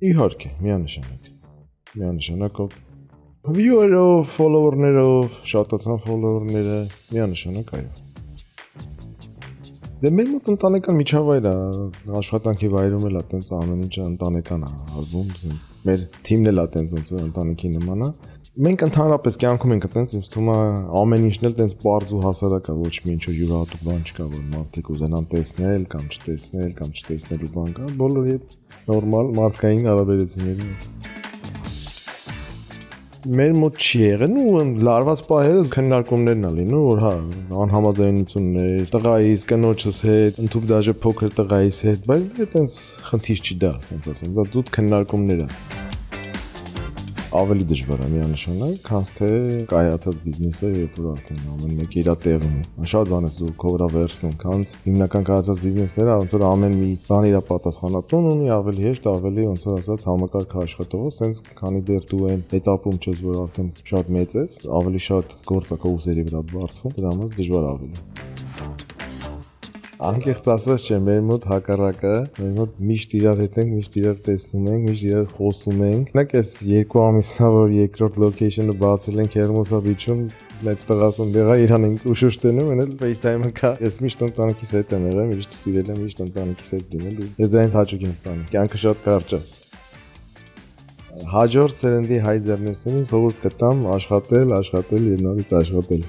Իհարկե, միանշանակ viewer-ով, follower-ներով, շատացան follower-ները, միանշանակ այո։ Դե մեր մոտ ընտանեկան միջավայր է, աշխատանքի վայրում էլ է տենց ամեն ինչը ընտանեկան է արվում, ասենց մեր թիմն էլ է տենց ոնց որ ընտանիքի նման է։ Մենք ընդհանրապես կյանքում ենք տենց ինձ թվում է ամեն ինչն էլ տենց པարզ ու հասարակ է, ոչ մի ինչ որ յուրահատուկ բան չկա, որ մարդիկ ուզենան տեսնել կամ չտեսնելու բան կա, բոլորի հետ նորմալ մարդկային հարաբերությունների։ Մեր մոտ չի եղել, ու լարված պահերը քննարկումներն ա լինում, որ հա, անհամաձայնություններ, տղայիս, կնոջս հետ, ընդհանուր դաժե փոքր տղայիս հետ, բայց դա այտենց խնդիր չի դա, ասենց ասեմ, դա դուտ քննարկումներ ա։ Ավելի դժվար է միանշանակ, քան թե կայացած բիզնեսը, երբ որ արդեն ամեն մեկը իր տեղում է։ Շատ բան ես դու քո վրա վերցնում, քան հիմնական կայացած բիզնեսները, ոնց որ ամեն մի բան իր պատասխանատուն ունի, ավելի հեշտ, ավելի ոնց որ ասած համակարգ աշխատողը, սենց քանի դեռ դու այն этаպում չես, որ արդեն շատ մեծ ես, ավելի շատ գործ է քո ուզերի վրա բարդվում, դրա համար դժվար ավելի։ Անկեղծ ասած չէ, մեր մոտ հակառակը, մեր մոտ միշտ իրար հետ ենք, միշտ իրար տեսնում ենք, միշտ իրար խոսում ենք։ Նայեք, այս 2 ամիսնա որ երկրորդ location-ը բացել ենք Հերմոսավիճում, մեծ տղասն դեղա իրան ենք ուշուշ տենում, են էլ FaceTime-ը կա։ Ես միշտ ընտանիքիս հետ եմ եղել, միշտ սիրել եմ միշտ ընտանիքիս հետ լինել ու ես դրանից հաճույք եմ ստանում։ Կյանքը շատ կարճ է։ Հաջորդ սերնդի հայ ձեռներցին խորհուրդ կտամ աշխատել եւ նորից աշխատել։